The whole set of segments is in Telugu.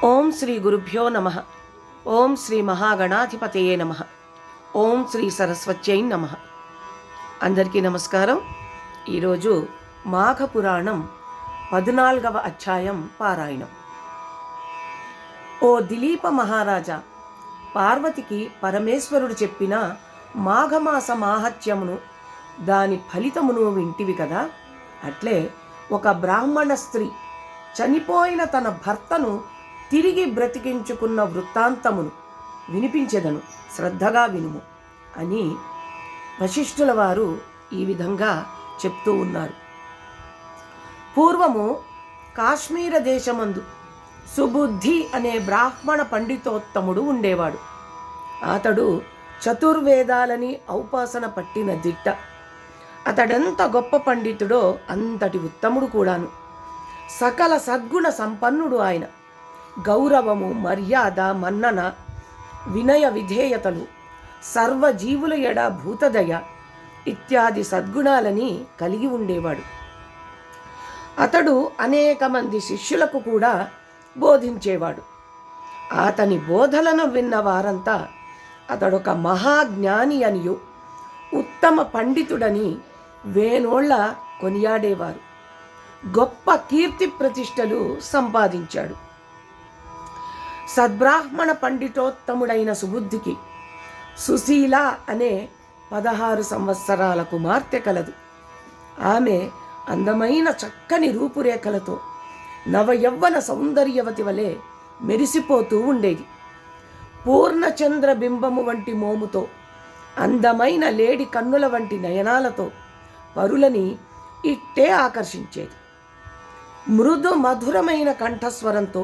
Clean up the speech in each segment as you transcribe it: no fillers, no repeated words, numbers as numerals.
ఓం శ్రీ గురుభ్యో నమః. ఓం శ్రీ మహాగణాధిపతయే నమః. ఓం శ్రీ సరస్వత్యై నమః. అందరికీ నమస్కారం. ఈరోజు మాఘపురాణం 14వ అధ్యాయం పారాయణం. ఓ దిలీప మహారాజా, పార్వతికి పరమేశ్వరుడు చెప్పిన మాఘమాస మాహత్యమును దాని ఫలితమును వింటివి కదా. అట్లే ఒక బ్రాహ్మణ స్త్రీ చనిపోయిన తన భర్తను తిరిగి బ్రతికించుకున్న వృత్తాంతమును వినిపించెదను, శ్రద్ధగా వినుము అని వశిష్ఠుల వారు ఈ విధంగా చెప్తూ ఉన్నారు. పూర్వము కాశ్మీర దేశమందు సుబుద్ధి అనే బ్రాహ్మణ పండితోత్తముడు ఉండేవాడు. అతడు చతుర్వేదాలని ఔపాసన పట్టిన దిట్ట. అతడెంత గొప్ప పండితుడో అంతటి ఉత్తముడు కూడాను. సకల సద్గుణ సంపన్నుడు ఆయన. గౌరవము, మర్యాద, మన్నన, వినయ విధేయతలు, సర్వజీవుల ఎడ భూతదయ ఇత్యాది సద్గుణాలని కలిగి ఉండేవాడు. అతడు అనేక మంది శిష్యులకు కూడా బోధించేవాడు. అతని బోధలను విన్న వారంతా అతడొక మహాజ్ఞాని అనియు ఉత్తమ పండితుడని వేనోళ్ళ కొనియాడేవారు. గొప్ప కీర్తి ప్రతిష్టలు సంపాదించాడు. సద్బ్రాహ్మణ పండితోత్తముడైన సుబుద్ధికి సుశీల అనే 16 సంవత్సరాల కుమార్తె కలదు. ఆమె అందమైన చక్కని రూపురేఖలతో నవయవ్వన సౌందర్యవతి వలె మెరిసిపోతూ ఉండేది. పూర్ణచంద్ర బింబము వంటి మోముతో, అందమైన లేడి కన్నుల వంటి నయనాలతో పరులని ఇట్టే ఆకర్షించేది. మృదు మధురమైన కంఠస్వరంతో,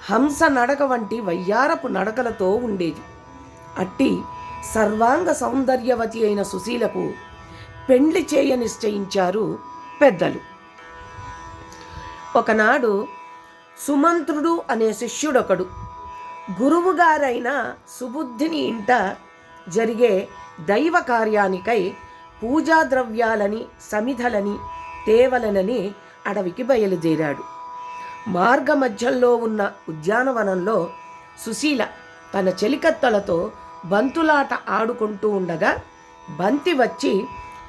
హంస నడక వంటి వయ్యారపు నడకలతో ఉండేది. అట్టి సర్వాంగ సౌందర్యవతి అయిన సుశీలకు పెండ్లి చేయ నిశ్చయించారు పెద్దలు. ఒకనాడు సుమంత్రుడు అనే శిష్యుడొకడు గురువుగారైన సుబుద్ధిని ఇంట జరిగే దైవ కార్యానికై పూజా ద్రవ్యాలని, సమిధలని తేవలనని అడవికి బయలుదేరాడు. మార్గ మధ్యంలో ఉన్న ఉద్యానవనంలో సుశీల తన చెలికత్తలతో బంతులాట ఆడుకుంటూ ఉండగా బంతి వచ్చి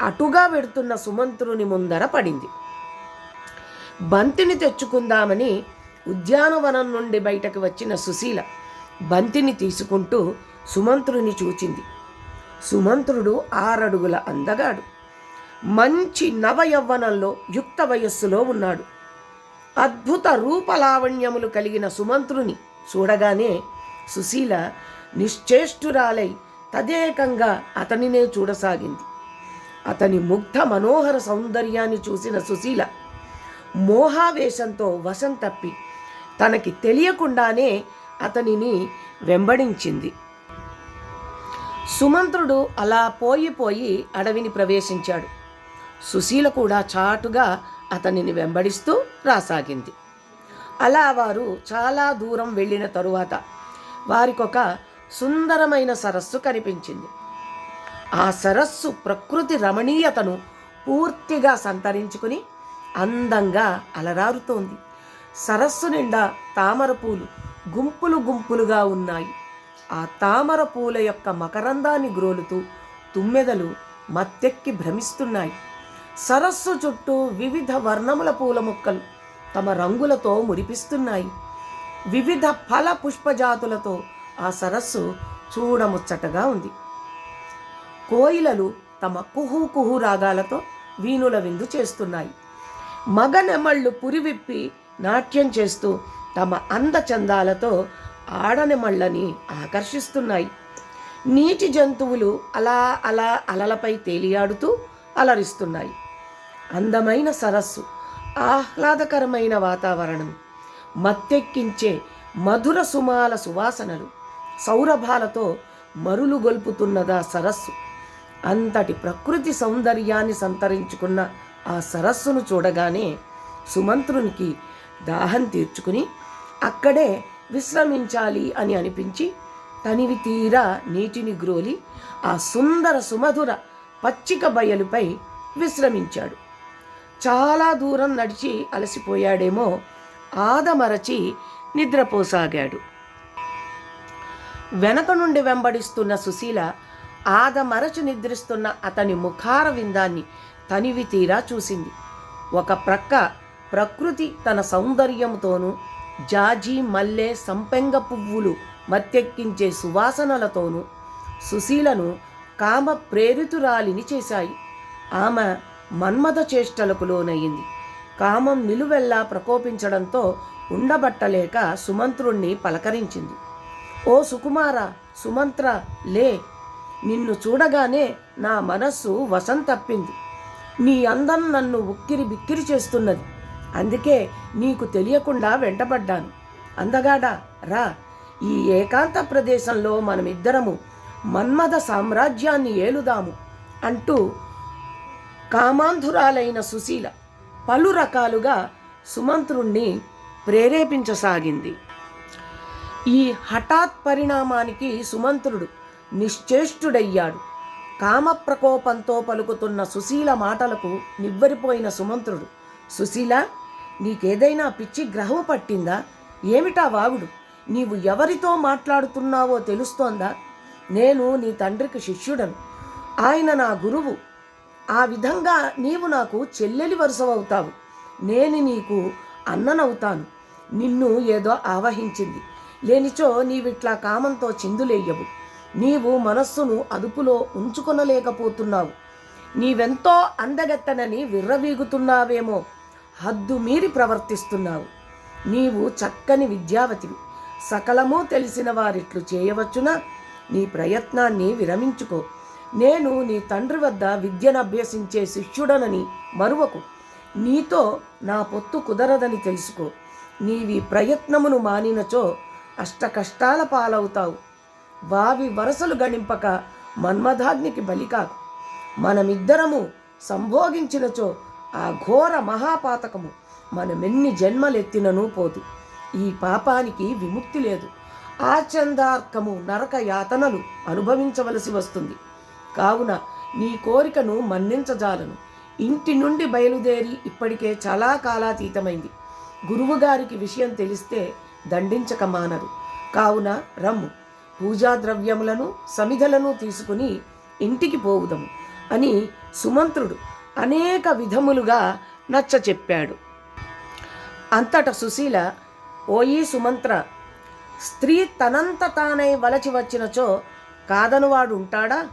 అటుగా వెడుతున్న సుమంత్రుని ముందర పడింది. బంతిని తెచ్చుకుందామని ఉద్యానవనం నుండి బయటకు వచ్చిన సుశీల బంతిని తీసుకుంటూ సుమంత్రుని చూచింది. సుమంత్రుడు 6 అడుగుల అందగాడు. మంచి నవయవ్వనంలో యుక్త వయస్సులో ఉన్నాడు. అద్భుత రూపలావణ్యములు కలిగిన సుమంత్రుని చూడగానే సుశీల నిశ్చేష్టురాలై తదేకంగా అతనినే చూడసాగింది. అతని ముగ్ధ మనోహర సౌందర్యాన్ని చూసిన సుశీల మోహావేశంతో వశం తప్పి తనకి తెలియకుండానే అతనిని వెంబడించింది. సుమంత్రుడు అలా పోయి అడవిని ప్రవేశించాడు. సుశీల కూడా చాటుగా అతనిని వెంబడిస్తూ రాసాగింది. అలా వారు చాలా దూరం వెళ్ళిన తరువాత వారికొక సుందరమైన సరస్సు కనిపించింది. ఆ సరస్సు ప్రకృతి రమణీయతను పూర్తిగా సంతరించుకుని అందంగా అలరారుతోంది. సరస్సు నిండా తామర పూలు గుంపులు గుంపులుగా ఉన్నాయి. ఆ తామర పూల యొక్క మకరందాన్ని గ్రోలుతూ తుమ్మెదలు మత్తెక్కి భ్రమిస్తున్నాయి. సరస్సు చుట్టూ వివిధ వర్ణముల పూల మొక్కలు తమ రంగులతో మురిపిస్తున్నాయి. వివిధ ఫల పుష్పజాతులతో ఆ సరస్సు చూడముచ్చటగా ఉంది. కోయిలలు తమ కుహు కుహు రాగాలతో వీణుల విందు చేస్తున్నాయి. మగ నెమళ్ళు పురివిప్పి నాట్యం చేస్తూ తమ అందచందాలతో ఆడనెమళ్ళని ఆకర్షిస్తున్నాయి. నీటి జంతువులు అలా అలలపై తేలియాడుతూ అలరిస్తున్నాయి. అందమైన సరస్సు, ఆహ్లాదకరమైన వాతావరణం, మత్తెక్కించే మధుర సుమాల సువాసనలు, సౌరభాలతో మరులు గొల్పుతున్నదా సరస్సు. అంతటి ప్రకృతి సౌందర్యాన్ని సంతరించుకున్న ఆ సరస్సును చూడగానే సుమంత్రునికి దాహం తీర్చుకుని అక్కడే విశ్రమించాలి అని అనిపించి తనివి తీరా నీటిని గ్రోలి ఆ సుందర సుమధుర పచ్చిక బయలుపై విశ్రమించాడు. చాలా దూరం నడిచి అలసిపోయాడేమో ఆదమరచి నిద్రపోసాగాడు. వెనక నుండి వెంబడిస్తున్న సుశీల ఆదమరచి నిద్రిస్తున్న అతని ముఖార విందాన్ని తనివి తీరా చూసింది. ఒక ప్రక్క ప్రకృతి తన సౌందర్యంతోనూ జాజి, మల్లె, సంపెంగ పువ్వులు మత్తెక్కించే సువాసనలతోనూ సుశీలను కామ ప్రేరితురాలిని చేశాయి. ఆమె మన్మథ చేష్టలకు లోనయ్యింది. కామం నిలువెల్లా ప్రకోపించడంతో ఉండబట్టలేక సుమంత్రుణ్ణి పలకరించింది. ఓ సుకుమార, సుమంత్ర, లే, నిన్ను చూడగానే నా మనస్సు వశం తప్పింది. నీ అందం నన్ను ఉక్కిరి బిక్కిరి చేస్తున్నది. అందుకే నీకు తెలియకుండా వెంటబడ్డాను. అందగాడా, రా, ఈ ఏకాంత ప్రదేశంలో మనమిద్దరము మన్మథ సామ్రాజ్యాన్ని ఏలుదాము అంటూ కామాంధురాలైన సుశీల పలు రకాలుగా సుమంత్రుణ్ణి ప్రేరేపించసాగింది. ఈ హఠాత్ పరిణామానికి సుమంత్రుడు నిశ్చేష్టుడయ్యాడు. కామప్రకోపంతో పలుకుతున్న సుశీల మాటలకు నివ్వెరపోయిన సుమంత్రుడు, సుశీల, నీకేదైనా పిచ్చి గ్రహం పట్టిందా? ఏమిటా వాగుడు? నీవు ఎవరితో మాట్లాడుతున్నావో తెలుస్తోందా? నేను నీ తండ్రికి శిష్యుడను. ఆయన నా గురువు. ఆ విధంగా నీవు నాకు చెల్లెలి వరుసవవుతావు. నేను నీకు అన్ననవుతాను. నిన్ను ఏదో ఆవహించింది. లేనిచో నీవిట్లా కామంతో చిందులేయవు. నీవు మనస్సును అదుపులో ఉంచుకొనలేకపోతున్నావు. నీవెంతో అందగత్తనని విర్రవీగుతున్నావేమో. హద్దు మీరి ప్రవర్తిస్తున్నావు. నీవు చక్కని విద్యావతివి. సకలమూ తెలిసిన వారిట్లు చేయవచ్చునా? నీ ప్రయత్నాన్ని విరమించుకో. నేను నీ తండ్రి వద్ద విద్యను అభ్యసించే శిష్యుడనని మరువకు. నీతో నా పొత్తు కుదరదని తెలుసుకో. నీవి ప్రయత్నమును మానినచో అష్టకష్టాల పాలవుతావు. వావి వరసలు గణింపక మన్మథాగ్నికి బలికాకు. మనమిద్దరము సంభోగించినచో ఆ ఘోర మహాపాతకము మనమెన్ని జన్మలెత్తిననూ పోదు. ఈ పాపానికి విముక్తి లేదు. ఆచందార్కము నరక యాతనలు అనుభవించవలసి వస్తుంది. కావున నీ కోరికను మన్నించజాలను. ఇంటి నుండి బయలుదేరి ఇప్పటికే చాలా కాలాతీతమైంది. గురువుగారికి విషయం తెలిస్తే దండించక మానరు. కావున రమ్ము, పూజా ద్రవ్యములను సమిధలను తీసుకుని ఇంటికి పోవుదము అని సుమంత్రుడు అనేక విధములుగా నచ్చ చెప్పాడు. అంతట సుశీల, ఓయి సుమంత్ర, స్త్రీ తనంత తానై వలచి వచ్చినచో కాదనువాడు ఉంటాడా?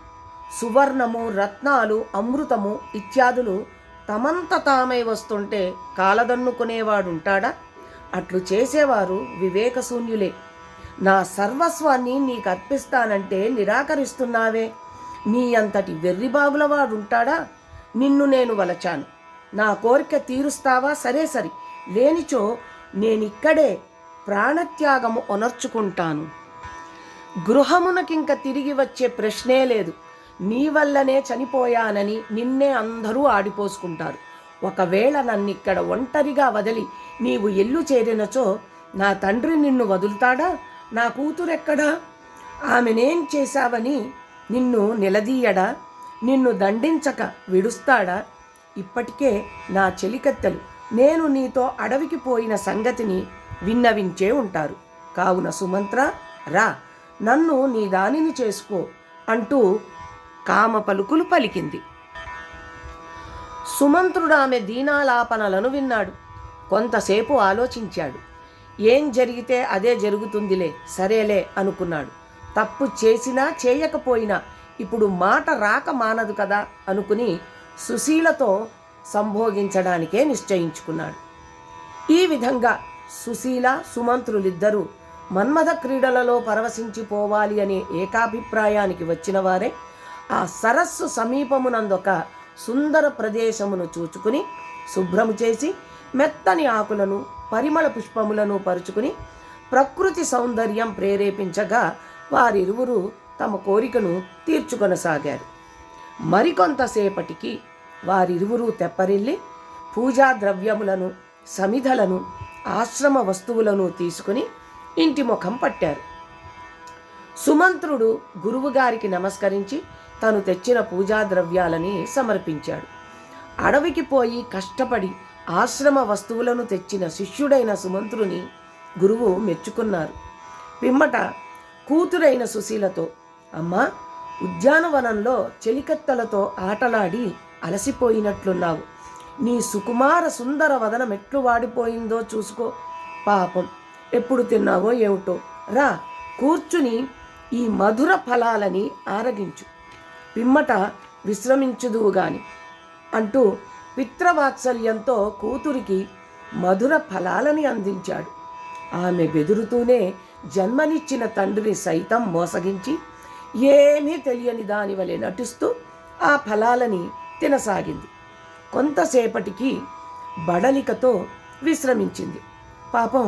సువర్ణము, రత్నాలు, అమృతము ఇత్యాదులు తమంత తామై వస్తుంటే కాలదన్నుకునేవాడుంటాడా? అట్లు చేసేవారు వివేకశూన్యులే. నా సర్వస్వాన్ని నీకు అర్పిస్తానంటే నిరాకరిస్తున్నావే. నీ అంతటి వెర్రిబాగులవాడుంటాడా? నిన్ను నేను వలచాను. నా కోరిక తీరుస్తావా? సరే సరి, లేనిచో నేనిక్కడే ప్రాణత్యాగము ఒనర్చుకుంటాను. గృహమునకింక తిరిగి వచ్చే ప్రశ్నే లేదు. నీ వల్లనే చనిపోయానని నిన్నే అందరూ ఆడిపోసుకుంటారు. ఒకవేళ నన్నిక్కడ ఒంటరిగా వదిలి నీవు ఎల్లు చేరినచో నా తండ్రి నిన్ను వదులుతాడా? నా కూతురెక్కడా? ఆమెనేం చేశావని నిన్ను నిలదీయడా? నిన్ను దండించక విడుస్తాడా? ఇప్పటికే నా చెలికత్తెలు నేను నీతో అడవికి పోయిన సంగతిని విన్నవించే ఉంటారు. కావున సుమంత్ర, రా, నన్ను నీ దానిని చేసుకో అంటూ కామ పలుకులు పలికింది. సుమంత్రుడు ఆమె దీనాలాపనలను విన్నాడు. కొంతసేపు ఆలోచించాడు. ఏం జరిగితే అదే జరుగుతుందిలే, సరేలే అనుకున్నాడు. తప్పు చేసినా చేయకపోయినా ఇప్పుడు మాట రాక మానదు కదా అనుకుని సుశీలతో సంభోగించడానికే నిశ్చయించుకున్నాడు. ఈ విధంగా సుశీల, సుమంత్రులిద్దరూ మన్మథ క్రీడలలో పరవశించిపోవాలి అనే ఏకాభిప్రాయానికి వచ్చిన వారే ఆ సరస్సు సమీపమునందొక సుందర ప్రదేశమును చూచుకుని శుభ్రము చేసి మెత్తని ఆకులను, పరిమళ పుష్పములను పరుచుకుని ప్రకృతి సౌందర్యం ప్రేరేపించగా వారిరువురు తమ కోరికను తీర్చుకొనసాగారు. మరికొంతసేపటికి వారిరువురు తెప్పరిల్లి పూజా ద్రవ్యములను, సమిధలను, ఆశ్రమ వస్తువులను తీసుకుని ఇంటి ముఖం పట్టారు. సుమంత్రుడు గురువుగారికి నమస్కరించి తను తెచ్చిన పూజా ద్రవ్యాలని సమర్పించాడు. అడవికి పోయి కష్టపడి ఆశ్రమ వస్తువులను తెచ్చిన శిష్యుడైన సుమంత్రుని గురువు మెచ్చుకున్నారు. పిమ్మట కూతురైన సుశీలతో, అమ్మా, ఉద్యానవనంలో చెలికత్తెలతో ఆటలాడి అలసిపోయినట్లున్నావు. నీ సుకుమార సుందర వదనం ఎట్లు వాడిపోయిందో చూసుకో. పాపం, ఎప్పుడు తిన్నావో ఏమిటో. రా, కూర్చుని ఈ మధుర ఫలాలని ఆరగించు, పిమ్మట విశ్రమించుదువు గాని అంటూ పిత్రవాత్సల్యంతో కూతురికి మధుర ఫలాలని అందించాడు. ఆమె బెదురుతూనే జన్మనిచ్చిన తండ్రిని సైతం మోసగించి ఏమీ తెలియని దాని వలె నటిస్తూ ఆ ఫలాలని తినసాగింది. కొంతసేపటికి బడలికతో విశ్రమించింది. పాపం,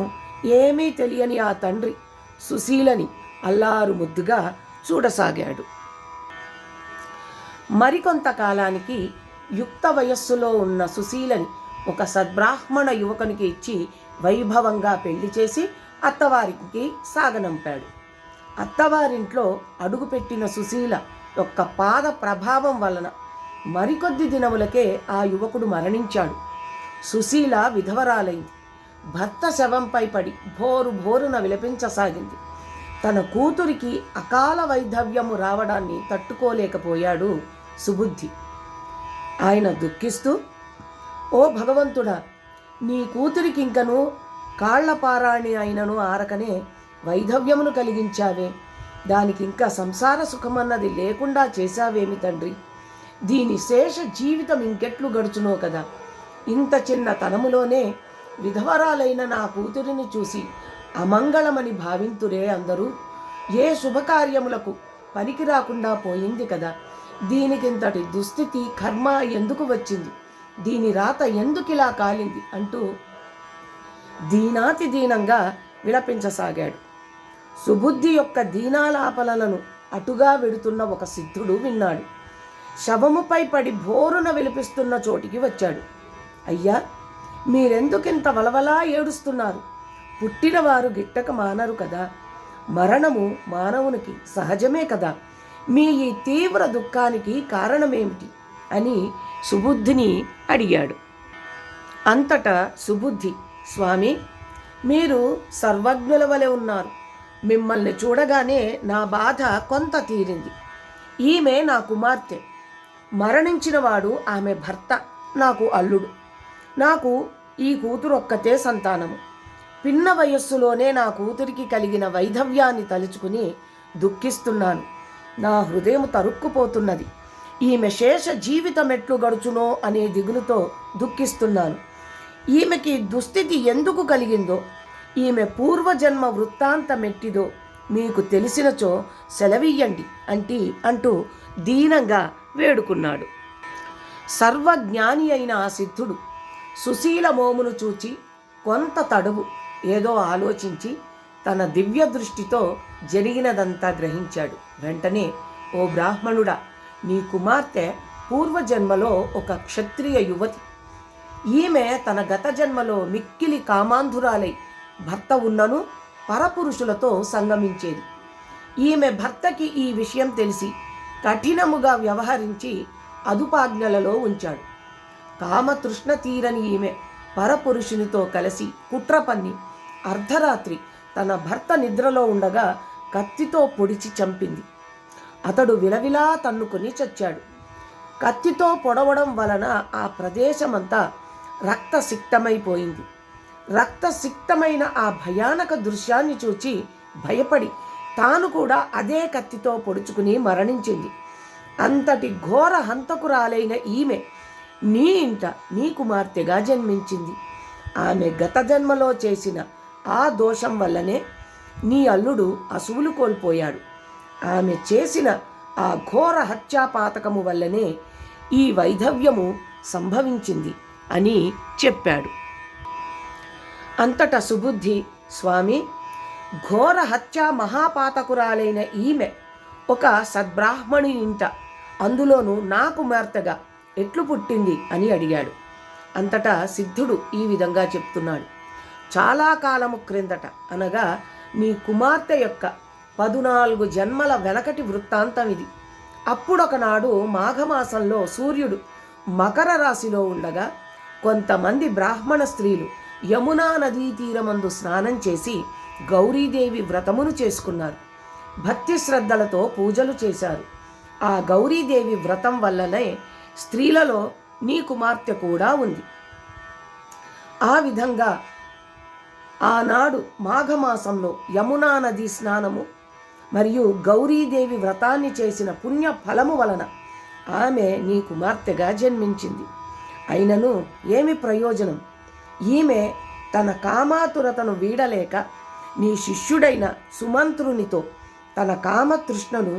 ఏమీ తెలియని ఆ తండ్రి సుశీలని అల్లారు ముద్దుగా చూడసాగాడు. మరికొంతకాలానికి యుక్త వయస్సులో ఉన్న సుశీలని ఒక సద్బ్రాహ్మణ యువకునికి ఇచ్చి వైభవంగా పెళ్లి చేసి అత్తవారికి సాగనంపాడు. అత్తవారింట్లో అడుగుపెట్టిన సుశీల యొక్క పాద ప్రభావం వలన మరికొద్ది దినములకే ఆ యువకుడు మరణించాడు. సుశీల విధవరాలైంది. భర్త శవంపై పడి భోరు భోరున విలపించసాగింది. తన కూతురికి అకాల వైధవ్యము రావడాన్ని తట్టుకోలేకపోయాడు సుబుద్ధి. ఆయన దుఃఖిస్తూ, ఓ భగవంతుడా, నీ కూతురికి ఇంకను కాళ్లపారాణి అయినను ఆరకనే వైధవ్యమును కలిగించావే. దానికి ఇంకా సంసార సుఖమన్నది లేకుండా చేశావేమి తండ్రి. దీని శేష జీవితం ఇంకెట్లు గడుచునో కదా. ఇంత చిన్న తనములోనే విధవరాలైన నా కూతురిని చూసి అమంగళమని భావింతురే అందరూ. ఏ శుభకార్యములకు పనికి రాకుండా పోయింది కదా. దీనికింతటి దుస్థితి కర్మ ఎందుకు వచ్చింది, దీని రాత ఎందుకిలా కాలింది అంటూ దీనాతి దీనంగా విలపించసాగాడు. సుబుద్ధి యొక్క దీనాలాపనలను అటుగా వెడుతున్న ఒక సిద్ధుడు విన్నాడు. శవముపై పడి భోరున విలిపిస్తున్న చోటికి వచ్చాడు. అయ్యా, మీరెందుకింత వలవలా ఏడుస్తున్నారు? పుట్టినవారు గిట్టక మానరు కదా. మరణము మానవునికి సహజమే కదా. మీ ఈ తీవ్ర దుఃఖానికి కారణమేమిటి అని సుబుద్ధిని అడిగాడు. అంతటా సుబుద్ధి, స్వామి, మీరు సర్వజ్ఞుల వలె ఉన్నారు. మిమ్మల్ని చూడగానే నా బాధ కొంత తీరింది. ఈమె నా కుమార్తె. మరణించినవాడు ఆమె భర్త, నాకు అల్లుడు. నాకు ఈ కూతురు ఒక్కతే సంతానము. పిన్న వయస్సులోనే నా కూతురికి కలిగిన వైధవ్యాన్ని తలుచుకుని దుఃఖిస్తున్నాను. నా హృదయం తరుక్కుపోతున్నది. ఈమె శేష జీవితం ఎట్లు గడుచునో అనే దిగులుతో దుఃఖిస్తున్నాను. ఈమెకి దుస్థితి ఎందుకు కలిగిందో, ఈమె పూర్వజన్మ వృత్తాంతమెట్టిదో మీకు తెలిసినచో సెలవియ్యండి అంటూ దీనంగా వేడుకున్నాడు. సర్వజ్ఞాని అయిన ఆ సిద్ధుడు సుశీల మోమును చూచి కొంత తడువు ఏదో ఆలోచించి తన దివ్య దృష్టితో జరిగినదంతా గ్రహించాడు. వెంటనే, ఓ బ్రాహ్మణుడా, నీ కుమార్తె పూర్వజన్మలో ఒక క్షత్రియ యువతి. ఈమె తన గత జన్మలో మిక్కిలి కామాంధురాలై భర్త ఉన్నను పరపురుషులతో సంగమించేది. ఈమె భర్తకి ఈ విషయం తెలిసి కఠినముగా వ్యవహరించి అదుపాజ్ఞలలో ఉంచాడు. కామతృష్ణ తీరని ఈమె పరపురుషునితో కలిసి కుట్ర పన్ని అర్ధరాత్రి తన భర్త నిద్రలో ఉండగా కత్తితో పొడిచి చంపింది. అతడు విలవిలా తన్నుకొని చచ్చాడు. కత్తితో పొడవడం వలన ఆ ప్రదేశమంతా రక్తసిక్తమైపోయింది. రక్తసిక్తమైన ఆ భయానక దృశ్యాన్ని చూచి భయపడి తాను కూడా అదే కత్తితో పొడుచుకుని మరణించింది. అంతటి ఘోర హంతకురాలైన ఈమె నీ ఇంట నీ కుమార్తెగా జన్మించింది. ఆమె గత జన్మలో చేసిన ఆ దోషం వల్లనే నీ అల్లుడు అసువులు కోల్పోయాడు. ఆమె చేసిన ఆ ఘోర హత్యాపాతకము వల్లనే ఈ వైధవ్యము సంభవించింది అని చెప్పాడు. అంతటా సుబుద్ధి, స్వామి, ఘోర హత్యా మహాపాతకురాలైన ఈమె ఒక సద్బ్రాహ్మణి ఇంట, అందులోనూ నా కుమార్తెగా ఎట్లు పుట్టింది అని అడిగాడు. అంతటా సిద్ధుడు ఈ విధంగా చెప్తున్నాడు. చాలా కాలము క్రిందట, అనగా నీ కుమార్తె యొక్క 14 జన్మల వెనకటి వృత్తాంతం ఇది. అప్పుడొకనాడు మాఘమాసంలో సూర్యుడు మకర రాశిలో ఉండగా కొంతమంది బ్రాహ్మణ స్త్రీలు యమునా నదీ తీరమందు స్నానం చేసి గౌరీదేవి వ్రతమును చేసుకున్నారు. భక్తి శ్రద్ధలతో పూజలు చేశారు. ఆ గౌరీదేవి వ్రతం వల్లనే స్త్రీలలో నీ కుమార్తె కూడా ఉంది. ఆ విధంగా ఆనాడు మాఘమాసంలో యమునా నది స్నానము మరియు గౌరీదేవి వ్రతాన్ని చేసిన పుణ్య ఫలము వలన ఆమె నీ కుమార్తెగా జన్మించింది. అయినను ఏమి ప్రయోజనం? ఈమె తన కామాతురతను వీడలేక నీ శిష్యుడైన సుమంత్రునితో తన కామతృష్ణను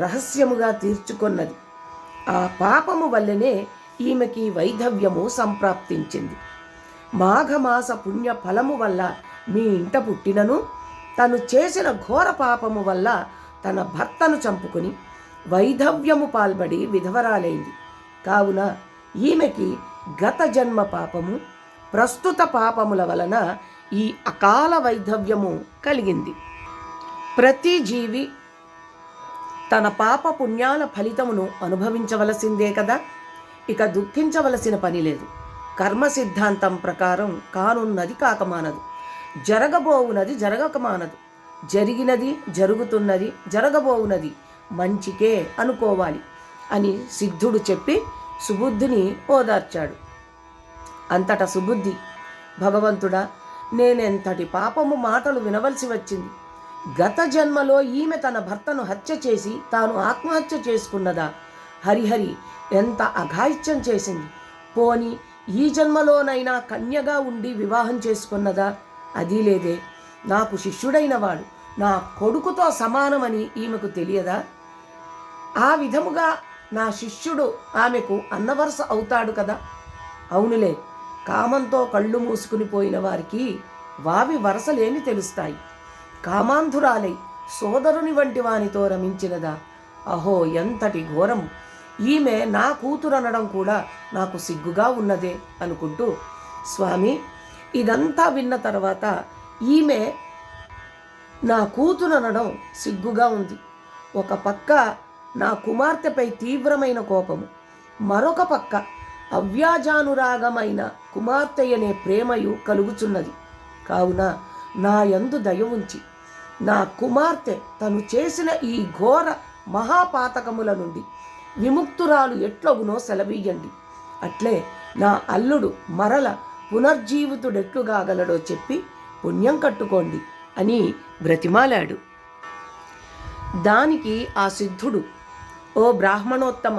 రహస్యముగా తీర్చుకొన్నది. ఆ పాపము వల్లనే ఈమెకి వైధవ్యము సంప్రాప్తించింది. మాఘమాస పుణ్య ఫలము వల్ల మీ ఇంట పుట్టినను తను చేసిన ఘోర పాపము వల్ల తన భర్తను చంపుకుని వైధవ్యము పాల్పడి విధవరాలైంది. కావున ఈమెకి గత జన్మ పాపము, ప్రస్తుత పాపముల వలన ఈ అకాల వైధవ్యము కలిగింది. ప్రతి జీవి తన పాప పుణ్యాల ఫలితమును అనుభవించవలసిందే కదా. ఇక దుఃఖించవలసిన పని లేదు. కర్మ సిద్ధాంతం ప్రకారం కానున్నది కాకమానదు, జరగబోవునది జరగకమానదు. జరిగినది, జరుగుతున్నది, జరగబోవునది మంచికే అనుకోవాలి అని సిద్ధుడు చెప్పి సుబుద్ధిని ఓదార్చాడు. అంతటా సుబుద్ధి, భగవంతుడా, నేనెంతటి పాపము మాటలు వినవలసి వచ్చింది. గత జన్మలో ఈమె తన భర్తను హత్య చేసి తాను ఆత్మహత్య చేసుకున్నదా? హరిహరి ఎంత అఘాయిత్యం చేసింది. పోని ఈ జన్మలోనైనా కన్యగా ఉండి వివాహం చేసుకున్నదా? అది లేదే. నాకు శిష్యుడైన వాడు నా కొడుకుతో సమానమని ఈమెకు తెలియదా? ఆ విధముగా నా శిష్యుడు ఆమెకు అన్నవరస అవుతాడు కదా. అవునులే, కామంతో కళ్ళు మూసుకుని పోయిన వారికి వావి వరసలేమి తెలుస్తాయి. కామాంధురాలై సోదరుని వంటి వానితో రమించినదా? అహో, ఎంతటి ఘోరము! ఈమె నా కూతురనడం కూడా నాకు సిగ్గుగా ఉన్నదే అనుకుంటూ, స్వామి, ఇదంతా విన్న తర్వాత ఈమె నా కూతురనడం సిగ్గుగా ఉంది. ఒక పక్క నా కుమార్తెపై తీవ్రమైన కోపము, మరొక పక్క అవ్యాజానురాగమైన కుమార్తె అనే ప్రేమయు కలుగుచున్నది. కావున నా యందు దయ ఉంచి నా కుమార్తె తను చేసిన ఈ ఘోర మహాపాతకముల నుండి విముక్తురాలు ఎట్లగునో సెలవీయండి. అట్లే నా అల్లుడు మరల పునర్జీవితుడెట్లుగాగలడో చెప్పి పుణ్యం కట్టుకోండి అని బ్రతిమాలాడు. దానికి ఆ సిద్ధుడు, ఓ బ్రాహ్మణోత్తమ,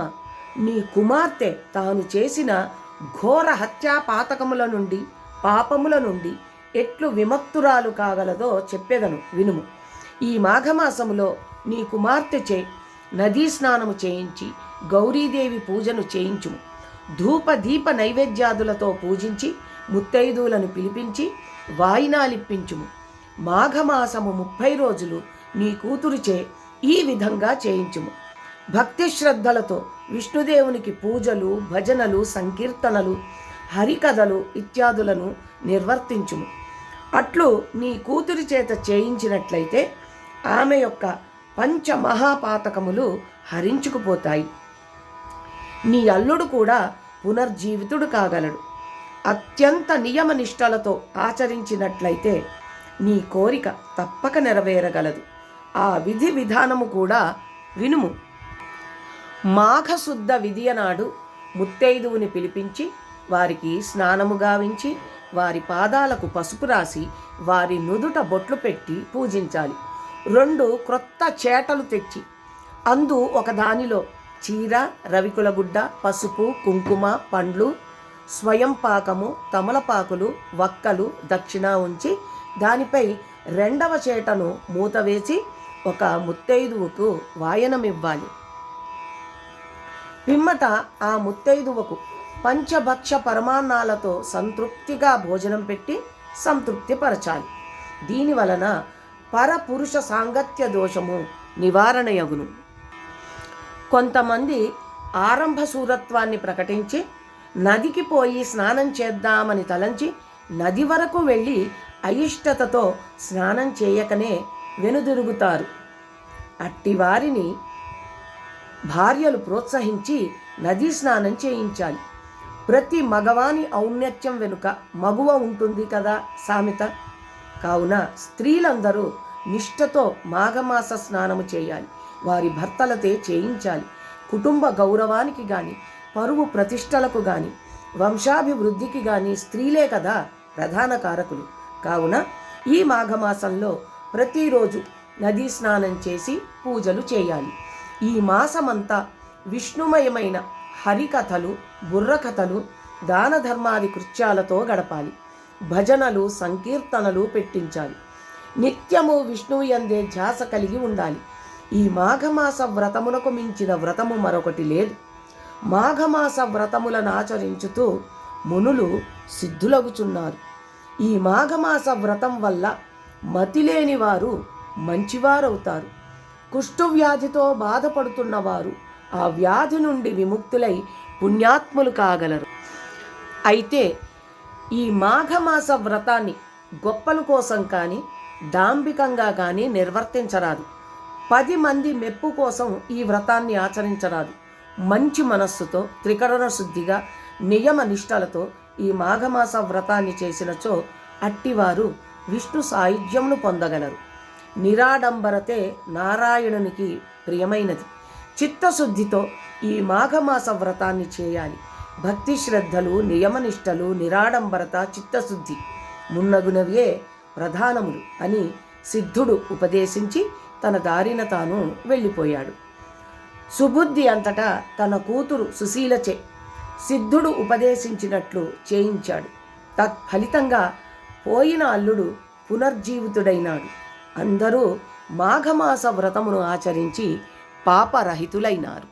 నీ కుమార్తె తాను చేసిన ఘోర హత్యా పాతకముల నుండి, పాపముల నుండి ఎట్లు విముక్తురాలు కాగలదో చెప్పెదను వినుము. ఈ మాఘమాసములో నీ కుమార్తె చే నదీ స్నానము చేయించి గౌరీదేవి పూజను చేయించుము. ధూప దీప నైవేద్యాదులతో పూజించి ముత్తైదువులను పిలిపించి వాయినాలిప్పించుము. మాఘమాసము 30 రోజులు నీ కూతురుచే ఈ విధంగా చేయించుము. భక్తి శ్రద్ధలతో విష్ణుదేవునికి పూజలు, భజనలు, సంకీర్తనలు, హరికథలు ఇత్యాదులను నిర్వర్తించుము. అట్లు నీ కూతురి చేత చేయించినట్లయితే ఆమె యొక్క పంచమహాపాతకములు హరించుకుపోతాయి. నీ అల్లుడు కూడా పునర్జీవితుడు కాగలడు. అత్యంత నియమనిష్టలతో ఆచరించినట్లయితే నీ కోరిక తప్పక నెరవేరగలదు. ఆ విధి విధానము కూడా వినుము. మాఘశుద్ధ విధియ నాడు ముత్తైదువుని పిలిపించి వారికి స్నానము గావించి వారి పాదాలకు పసుపు రాసి వారి నుదుట బొట్లు పెట్టి పూజించాలి. 2 క్రొత్త చేటలు తెచ్చి అందు ఒక దానిలో చీర, రవికులగుడ్డ, పసుపు, కుంకుమ, పండ్లు, స్వయం పాకము, తమలపాకులు, వక్కలు దక్షిణ ఉంచి దానిపై 2వ చేటను మూత వేసి ఒక ముత్తైదువుకు వాయనమివ్వాలి. పిమ్మట ఆ ముత్తైదువకు పంచభక్ష పరమాన్నాలతో సంతృప్తిగా భోజనం పెట్టి సంతృప్తిపరచాలి. దీనివలన పరపురుష సాంగత్య దోషము నివారణయగును. కొంతమంది ఆరంభ శూరత్వాన్ని ప్రకటించి నదికి పోయి స్నానం చేద్దామని తలంచి నది వరకు వెళ్ళి అయిష్టతతో స్నానం చేయకనే వెనుదిరుగుతారు. అట్టివారిని భార్యలు ప్రోత్సహించి నదీ స్నానం చేయించాలి. ప్రతి మగవాని ఔన్నత్యం వెనుక మగువ ఉంటుంది కదా సామెత. కావున స్త్రీలందరూ నిష్ఠతో మాఘమాస స్నానము చేయాలి. వారి భర్తలతే చేయించాలి. కుటుంబ గౌరవానికి కానీ, పరువు ప్రతిష్టలకు కానీ, వంశాభివృద్ధికి కానీ స్త్రీలే కదా ప్రధాన కారకులు. కావున ఈ మాఘమాసంలో ప్రతిరోజు నదీ స్నానం చేసి పూజలు చేయాలి. ఈ మాసమంతా విష్ణుమయమైన హరికథలు, బుర్రకథలు, దాన ధర్మాది కృత్యాలతో గడపాలి. భజనలు, సంకీర్తనలు పెట్టించాలి. నిత్యము విష్ణువు యందే ధ్యాస కలిగి ఉండాలి. ఈ మాఘమాస వ్రతమునకు మించిన వ్రతము మరొకటి లేదు. మాఘమాస వ్రతములను ఆచరించుతూ మునులు సిద్ధులగుచున్నారు. ఈ మాఘమాస వ్రతం వల్ల మతిలేని వారు మంచివారవుతారు. కుష్ఠవ్యాధితో బాధపడుతున్నవారు ఆ వ్యాధి నుండి విముక్తులై పుణ్యాత్ములు కాగలరు. అయితే ఈ మాఘమాస వ్రతాన్ని గొప్పల కోసం కానీ, డాంబికంగా కానీ నిర్వర్తించరాదు. 10 మంది మెప్పు కోసం ఈ వ్రతాన్ని ఆచరించరాదు. మంచి మనస్సుతో, త్రికరణ శుద్ధిగా, నియమ నిష్టలతో ఈ మాఘమాస వ్రతాన్ని చేసినచో అట్టివారు విష్ణు సాయుధ్యమును పొందగలరు. నిరాడంబరతే నారాయణునికి ప్రియమైనది. చిత్తశుద్ధితో ఈ మాఘమాస వ్రతాన్ని చేయాలి. భక్తి శ్రద్ధలు, నియమనిష్టలు, నిరాడంబరత, చిత్తశుద్ధి మున్నగునవే ప్రధానములు అని సిద్ధుడు ఉపదేశించి తన దారిన తాను వెళ్ళిపోయాడు. సుబుద్ధి అంతటా తన కూతురు సుశీలచే సిద్ధుడు ఉపదేశించినట్లు చేయించాడు. తత్ఫలితంగా పోయిన అల్లుడు పునర్జీవితుడైనాడు. అందరూ మాఘమాస వ్రతమును ఆచరించి పాపరహితులైనారు.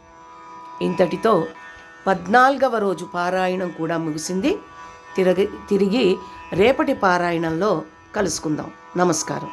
ఇంతటితో 14వ రోజు పారాయణం కూడా ముగిసింది. తిరిగి రేపటి పారాయణంలో కలుసుకుందాం. నమస్కారం.